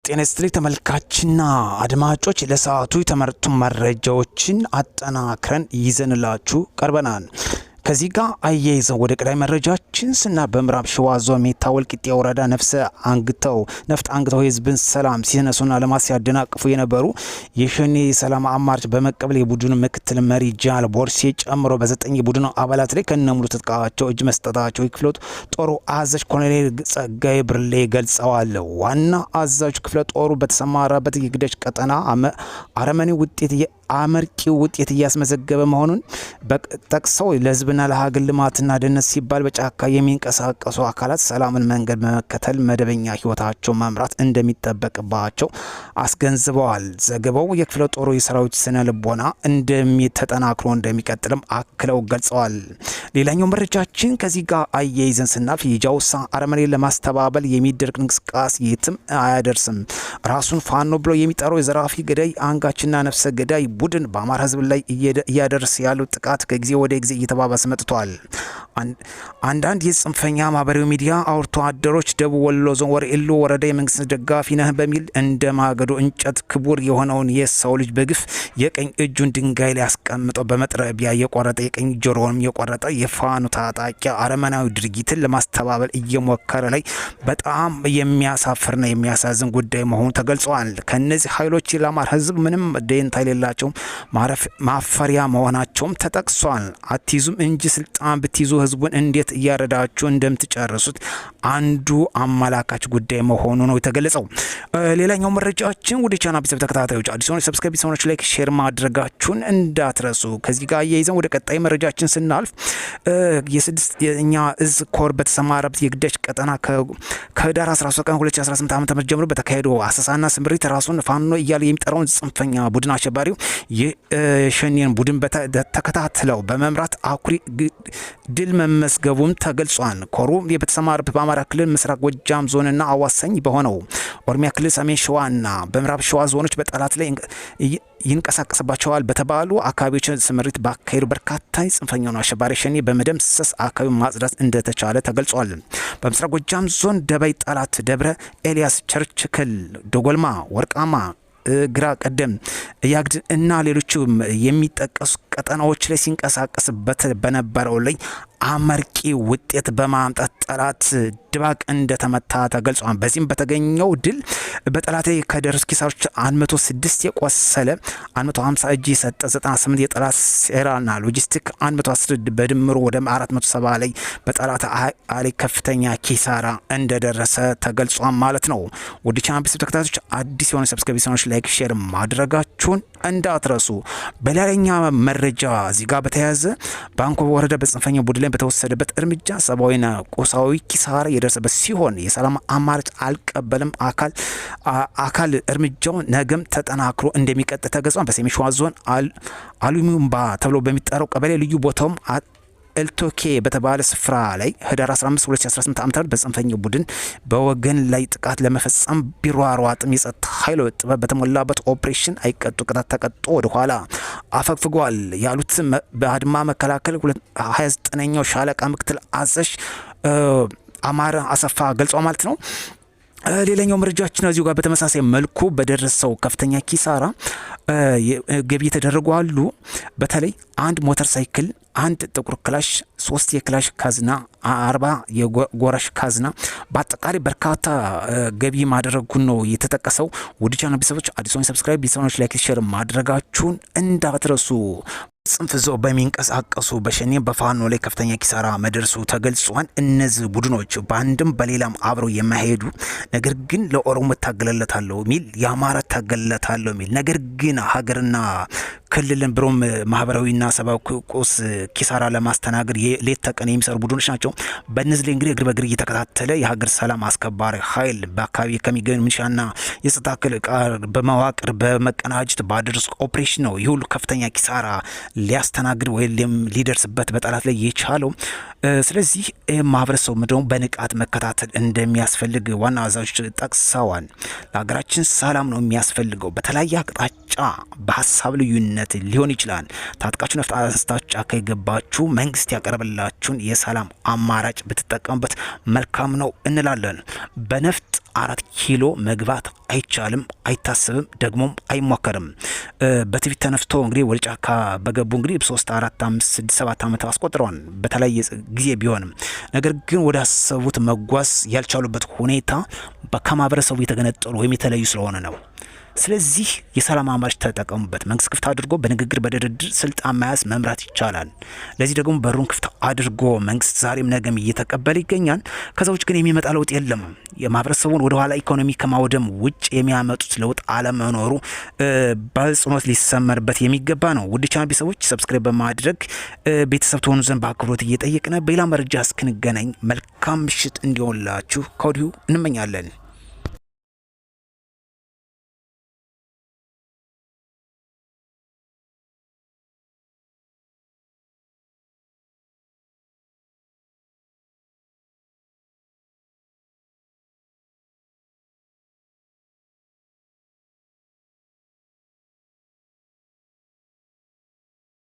ጤና ይስጥልኝ ተመልካችና አድማጮች ለሰዓቱ የተመረጡ መረጃዎችን አጠናክረን ይዘንላችሁ ቀርበናል። ከዚህ ጋር አያይዘው ወደ ቀዳሚ መረጃችን በምዕራብ ሸዋ ዞን ሜታ ወልቂጤ ወረዳ ነፍጥ አንግተው የህዝብን ሰላም ሲነሱና ልማት ሲያደናቅፉ የነበሩ የሸኔ ሰላም አማራጭ በመቀበል የቡድኑ ምክትል መሪ ጃል ቦርሴ ጨምሮ በ9 የቡድኑ አባላት ላይ ከነሙሉ ትጥቃቸው እጅ መስጠታቸው የክፍለ ጦሩ አዛዥ ኮሎኔል ጸጋይ ብርሌ ገልጸዋል። ዋና አዛዡ ክፍለ ጦሩ በተሰማራበት የግዳጅ ቀጠና አመርቂ ውጤት እያስመዘገበ መሆኑን ጠቅሰው ለህዝብና ለሀገር ልማትና ደህንነት ሲባል በጫካ የሚንቀሳቀሱ አካላት ሰላምን መንገድ በመከተል መደበኛ ህይወታቸው መምራት እንደሚጠበቅባቸው አስገንዝበዋል። ዘገባው የክፍለ ጦሩ የሰራዊት ስነ ልቦና ተጠናክሮ እንደሚቀጥልም አክለው ገልጸዋል። ሌላኛው መረጃችን ከዚህ ጋር አያይዘን ስናልፍ የጃውሳ አረመኔን ለማስተባበል የሚደረግ እንቅስቃሴ የትም አያደርስም። ራሱን ፋኖ ብሎ የሚጠራው የዘራፊ ገዳይ አንጋችና ነፍሰ ገዳይ ቡድን በአማራ ህዝብ ላይ እያደረሰ ያለው ጥቃት ከጊዜ ወደ ጊዜ እየተባባሰ መጥቷል። አንዳንድ የጽንፈኛ ማህበራዊ ሚዲያ አውርቶ አደሮች ደቡብ ወሎ ዞን ወረኢሉ ወረዳ የመንግስት ደጋፊ ነህ በሚል እንደ ማገዶ እንጨት ክቡር የሆነውን የሰው ልጅ በግፍ የቀኝ እጁን ድንጋይ ላይ አስቀምጦ በመጥረቢያ የቆረጠ የቀኝ ጆሮውንም የቆረጠ የፋኖ ታጣቂ አረመናዊ ድርጊትን ለማስተባበል እየሞከረ ላይ በጣም የሚያሳፍርና የሚያሳዝን ጉዳይ መሆኑ ተገልጿል። ከነዚህ ኃይሎች ለአማራ ህዝብ ምንም ደንታ የሌላቸው ማፈሪያ መሆናቸውም ተጠቅሷል። አትይዙም እንጂ ስልጣን ብትይዙ ህዝቡን እንዴት እያረዳችሁ እንደምትጨርሱት አንዱ አመላካች ጉዳይ መሆኑ ነው የተገለጸው። ሌላኛው መረጃችን ወደ ቻናል ቤተሰብ ተከታታዮች አዲስ ሆነ ሰብስክራይብ ሆናችሁ ላይክ ሼር ማድረጋችሁን እንዳትረሱ። ከዚህ ጋር አያይዘን ወደ ቀጣይ መረጃችን ስናልፍ የኛ እዝ ኮር በተሰማራበት የግዳጅ ቀጠና ከህዳር 13 ቀን 2018 ዓ.ም ጀምሮ በተካሄደው አሰሳና ስምሪት ራሱን ፋኖ እያለ የሚጠራውን ጽንፈኛ ቡድን አሸባሪው የሸኔን ቡድን ተከታትለው በመምራት አኩሪ ድል መመስገቡም ተገልጿል። ኮሩ በተሰማራበት በአማራ ክልል ምስራቅ ጎጃም ዞንና አዋሳኝ በሆነው ኦሮሚያ ክልል ሰሜን ሸዋና በምዕራብ ሸዋ ዞኖች በጠላት ላይ ይንቀሳቀስባቸዋል በተባሉ አካባቢዎች ስምሪት ባካሄዱ በርካታ ጽንፈኛውን አሸባሪ ሸኔ በመደምሰስ አካባቢ ማጽዳት እንደተቻለ ተገልጿል። በምስራቅ ጎጃም ዞን ደባይ ጠላት፣ ደብረ ኤልያስ፣ ቸርችክል፣ ዶጎልማ፣ ወርቃማ፣ ግራ ቀደም፣ ያግድ እና ሌሎችም የሚጠቀሱ ቀጠናዎች ላይ ሲንቀሳቀስበት በነበረው ላይ አመርቂ ውጤት በማምጣት ጠላት ድባቅ እንደተመታ ተገልጿል። በዚህም በተገኘው ድል በጠላት ላይ ከደረሱ ኪሳሮች 106 የቆሰለ 150 እጅ የሰጠ 98 የጠላት ሴራና ሎጂስቲክ 110 በድምሩ ወደ 470 ላይ በጠላት ላይ ከፍተኛ ኪሳራ እንደደረሰ ተገልጿል ማለት ነው። ወደ ቻናል ቤተሰብ ተከታታዮች አዲስ የሆነ ሰብስክራይብ ሆናችሁ ላይክ ሼር ማድረጋችሁን እንዳትረሱ። በሌላኛ መረጃ እዚህ ጋር በተያያዘ ባንኮ ወረዳ በጽንፈኛ ቡድን ላይ በተወሰደበት እርምጃ ሰብአዊና ቁሳዊ ኪሳራ የደረሰበት ሲሆን የሰላም አማራጭ አልቀበልም አካል እርምጃው ነገም ተጠናክሮ እንደሚቀጥል ተገልጿል። በሰሜን ሸዋ ዞን አሉሚምባ ተብሎ በሚጠራው ቀበሌ ልዩ ቦታውም ኤልቶኬ በተባለ ስፍራ ላይ ህዳር 15 2018 ዓ.ም በጽንፈኛው ቡድን በወገን ላይ ጥቃት ለመፈጸም ቢሯሯጥም የጸጥታ ኃይሉ ጥበብ በተሞላበት ኦፕሬሽን አይቀጡ ቅጣት ተቀጦ ወደ ኋላ አፈግፍጓል ያሉት በአድማ መከላከል 29ኛው ሻለቃ ምክትል አዛዥ አማረ አሰፋ ገልጿል ማለት ነው። ሌላኛው መረጃችን እዚሁ ጋር በተመሳሳይ መልኩ በደረሰው ከፍተኛ ኪሳራ ገቢ የተደረጉ አሉ። በተለይ አንድ ሞተር ሳይክል፣ አንድ ጥቁር ክላሽ፣ 3 የክላሽ ካዝና፣ 40 የጎራሽ ካዝና በአጠቃላይ በርካታ ገቢ ማድረጉን ነው የተጠቀሰው። ውድ ቻናል ቤተሰቦች አዲስ ሰብስክራይብ ቢሰኖች ላይክ ሼር ማድረጋችሁን እንዳትረሱ። ጽንፍ ይዘው በሚንቀሳቀሱ በሸኔ በፋኖ ላይ ከፍተኛ ኪሳራ መድረሱ ተገልጿል። እነዚህ ቡድኖች በአንድም በሌላም አብረው የማይሄዱ ነገር ግን ለኦሮሞ ታገለለታለሁ ሚል የአማራ ታገለለታለሁ ሚል ነገር ግን ሀገርና ክልልን ብሮም ማህበራዊና ሰብአዊ ቁስ ኪሳራ ለማስተናገድ ሌት ተቀን የሚሰሩ ቡድኖች ናቸው። በእነዚህ ላይ እንግዲህ እግር በእግር እየተከታተለ የሀገር ሰላም አስከባሪ ኃይል በአካባቢ ከሚገኙ ሚሊሻና የጸጥታ ክፍል በመዋቅር በመቀናጀት ባደረሱ ኦፕሬሽን ነው ይህ ሁሉ ከፍተኛ ኪሳራ ሊያስተናግድ ወይም ሊደርስበት በጠላት ላይ የቻለው። ስለዚህ ማህበረሰቡ ምድረው በንቃት መከታተል እንደሚያስፈልግ ዋና አዛዦች ጠቅሰዋል። ለሀገራችን ሰላም ነው የሚያስፈልገው። በተለያየ አቅጣጫ በሀሳብ ልዩነት ስምምነት ሊሆን ይችላል። ታጥቃችሁ ነፍጥ አንስታችሁ ጫካ የገባችሁ መንግስት ያቀረበላችሁን የሰላም አማራጭ ብትጠቀሙበት መልካም ነው እንላለን። በነፍጥ 4 ኪሎ መግባት አይቻልም፣ አይታሰብም፣ ደግሞም አይሞከርም። በትዕቢት ተነፍቶ እንግዲህ ወደ ጫካ በገቡ እንግዲህ 3 4 5 6 7 ዓመት አስቆጥረዋል በተለያየ ጊዜ ቢሆንም ነገር ግን ወደ አሰቡት መጓዝ ያልቻሉበት ሁኔታ ከማህበረሰቡ የተገነጠሉ ወይም የተለዩ ስለሆነ ነው። ስለዚህ የሰላም አማራጭ ተጠቀሙበት። መንግስት ክፍት አድርጎ በንግግር በድርድር ስልጣን መያዝ መምራት ይቻላል። ለዚህ ደግሞ በሩን ክፍት አድርጎ መንግስት ዛሬም ነገም እየተቀበለ ይገኛል። ከዛ ውጭ ግን የሚመጣ ለውጥ የለም። የማህበረሰቡን ወደ ኋላ ኢኮኖሚ ከማውደም ውጭ የሚያመጡት ለውጥ አለመኖሩ በጽኖት ሊሰመርበት የሚገባ ነው። ውድ ቻናል ቤተሰቦች ሰብስክራይብ በማድረግ ቤተሰብ ትሆኑ ዘንድ በአክብሮት እየጠየቅን በሌላ መረጃ እስክንገናኝ መልካም ምሽት እንዲሆንላችሁ ከወዲሁ እንመኛለን።